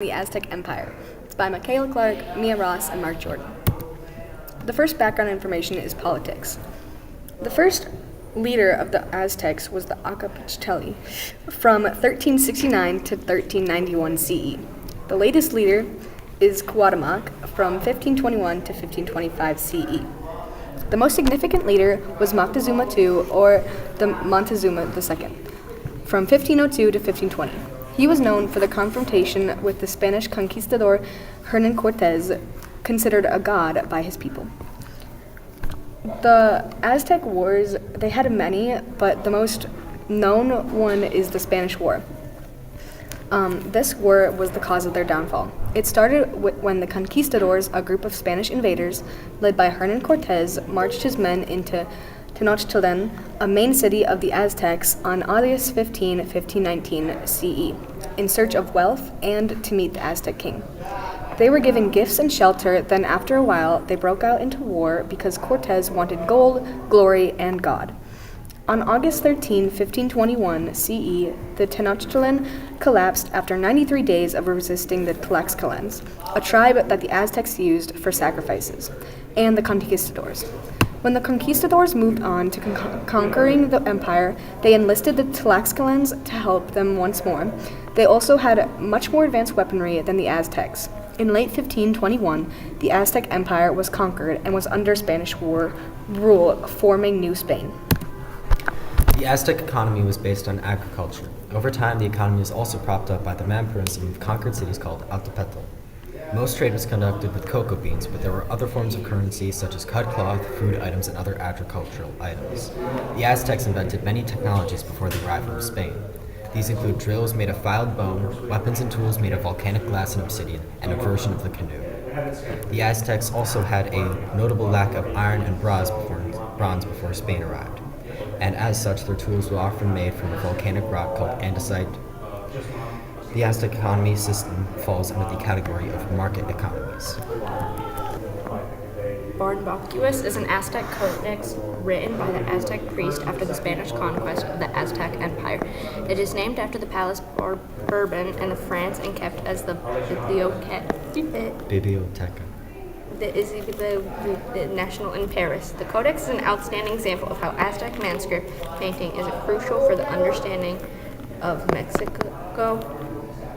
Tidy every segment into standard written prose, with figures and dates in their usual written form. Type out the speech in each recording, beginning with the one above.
The Aztec Empire. It's by Michaela Clark, Mia Ross, and Mark Jordan. The first background information is politics. The first leader of the Aztecs was the Acapulco from 1369 to 1391 CE. The latest leader is Cuauhtémoc from 1521 to 1525 CE. The most significant leader was Moctezuma II, or the Montezuma II, from 1502 to 1520. He was known for the confrontation with the Spanish conquistador Hernán Cortés, considered a god by his people. The Aztec Wars, they had many, but the most known one is the Spanish War. This war was the cause of their downfall. It started when the conquistadors, a group of Spanish invaders led by Hernán Cortés, marched his men into Tenochtitlan, a main city of the Aztecs, on August 15, 1519 CE, in search of wealth and to meet the Aztec king. They were given gifts and shelter, then after a while they broke out into war because Cortés wanted gold, glory, and God. On August 13, 1521 CE, the Tenochtitlan collapsed after 93 days of resisting the Tlaxcalans, a tribe that the Aztecs used for sacrifices, and the conquistadors. When the conquistadors moved on to conquering the empire, they enlisted the Tlaxcalans to help them once more. They also had much more advanced weaponry than the Aztecs. In late 1521, the Aztec Empire was conquered and was under Spanish rule, forming New Spain. The Aztec economy was based on agriculture. Over time, the economy was also propped up by the manperism of conquered cities called Altepetl. Most trade was conducted with cocoa beans, but there were other forms of currency such as cut cloth, food items, and other agricultural items. The Aztecs invented many technologies before the arrival of Spain. These include drills made of filed bone, weapons and tools made of volcanic glass and obsidian, and a version of the canoe. The Aztecs also had a notable lack of iron and bronze before Spain arrived, and as such their tools were often made from a volcanic rock called andesite. The Aztec economy system falls under the category of market economies. Barnbacuus is an Aztec codex written by the Aztec priest after the Spanish conquest of the Aztec Empire. It is named after the Palace Bourbon in France and kept as the Biblioteca. The National in Paris. The codex is an outstanding example of how Aztec manuscript painting is crucial for the understanding of Mexico,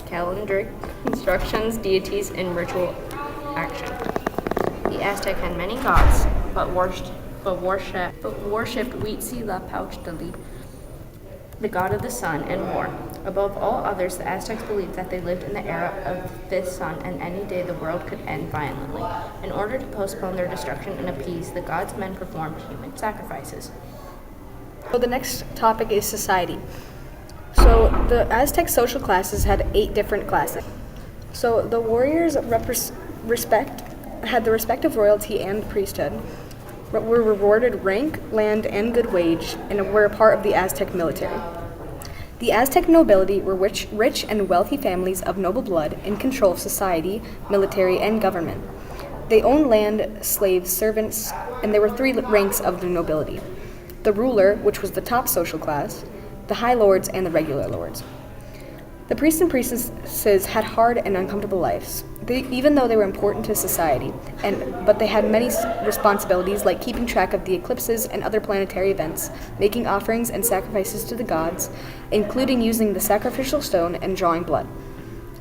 calendric instructions, deities, and ritual action. The Aztec had many gods, but worshipped Huitzilopochtli, the god of the sun and war. Above all others, the Aztecs believed that they lived in the era of the sun, and any day the world could end violently. In order to postpone their destruction and appease the gods, men performed human sacrifices. So the next topic is society. So the Aztec social classes had 8 different classes. So the warriors had the respect of royalty and priesthood, were rewarded rank, land, and good wage, and were a part of the Aztec military. The Aztec nobility were rich and wealthy families of noble blood in control of society, military, and government. They owned land, slaves, servants, and there were 3 ranks of the nobility: the ruler, which was the top social class, the high lords, and the regular lords. The priests and priestesses had hard and uncomfortable lives, even though they were important to society, but they had many responsibilities like keeping track of the eclipses and other planetary events, making offerings and sacrifices to the gods, including using the sacrificial stone and drawing blood.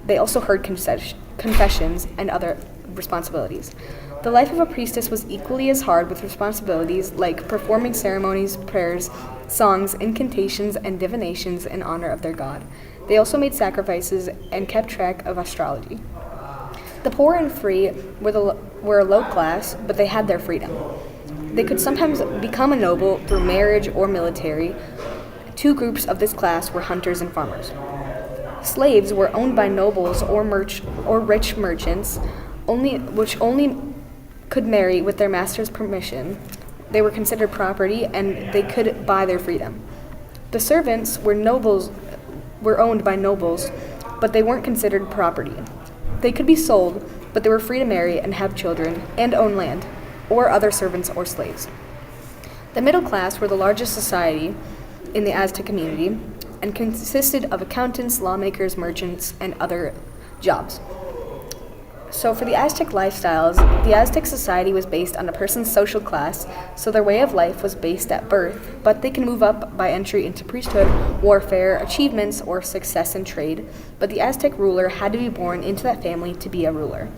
They also heard confessions and other responsibilities. The life of a priestess was equally as hard, with responsibilities like performing ceremonies, prayers, songs, incantations, and divinations in honor of their god. They also made sacrifices and kept track of astrology. The poor and free were a low class, but they had their freedom. They could sometimes become a noble through marriage or military. 2 groups of this class were hunters and farmers. Slaves were owned by nobles or rich merchants, which only could marry with their master's permission. They were considered property, and they could buy their freedom. The servants were owned by nobles, but they weren't considered property. They could be sold, but they were free to marry and have children and own land, or other servants or slaves. The middle class were the largest society in the Aztec community and consisted of accountants, lawmakers, merchants, and other jobs. So, for the Aztec lifestyles, the Aztec society was based on a person's social class, so their way of life was based at birth, but they can move up by entry into priesthood, warfare, achievements, or success in trade. But the Aztec ruler had to be born into that family to be a ruler.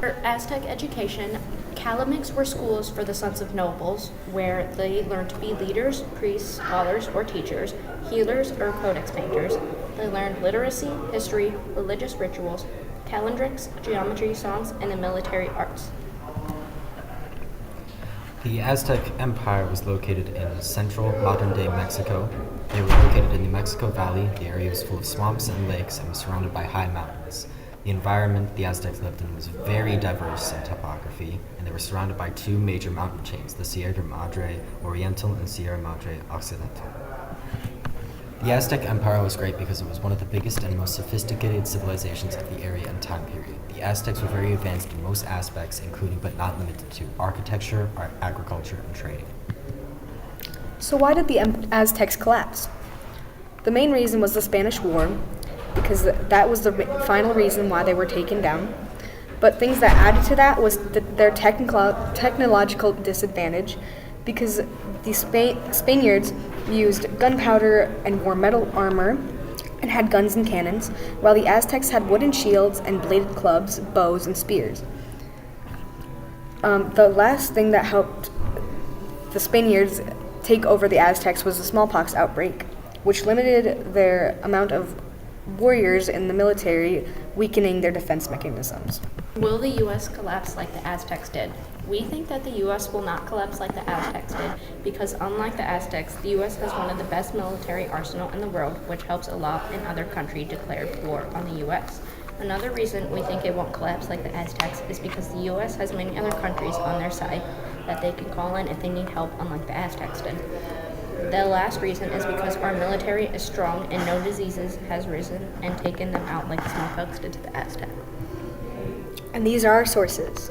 For Aztec education, Calamics were schools for the sons of nobles, where they learned to be leaders, priests, scholars, or teachers, healers, or codex painters. They learned literacy, history, religious rituals, calendrics, geometry, songs, and the military arts. The Aztec Empire was located in central modern-day Mexico. They were located in the Mexico Valley. The area was full of swamps and lakes and was surrounded by high mountains. The environment the Aztecs lived in was very diverse in topography, and they were surrounded by two major mountain chains, the Sierra Madre Oriental and Sierra Madre Occidental. The Aztec Empire was great because it was one of the biggest and most sophisticated civilizations of the area and time period. The Aztecs were very advanced in most aspects, including but not limited to architecture, agriculture, and trading. So, why did the Aztecs collapse? The main reason was the Spanish War, because that was the final reason why they were taken down. But things that added to that was their technological disadvantage, because the Spaniards used gunpowder and wore metal armor and had guns and cannons, while the Aztecs had wooden shields and bladed clubs, bows, and spears. The last thing that helped the Spaniards take over the Aztecs was the smallpox outbreak, which limited their amount of warriors in the military, weakening their defense mechanisms. Will the U.S. collapse like the Aztecs did? We think that the U.S. will not collapse like the Aztecs did because, unlike the Aztecs, the U.S. has one of the best military arsenal in the world, which helps a lot in other countries declare war on the U.S. Another reason we think it won't collapse like the Aztecs is because the U.S. has many other countries on their side that they can call in if they need help, unlike the Aztecs did. The last reason is because our military is strong and no diseases has risen and taken them out like the smallpox did to the Aztec. And these are our sources.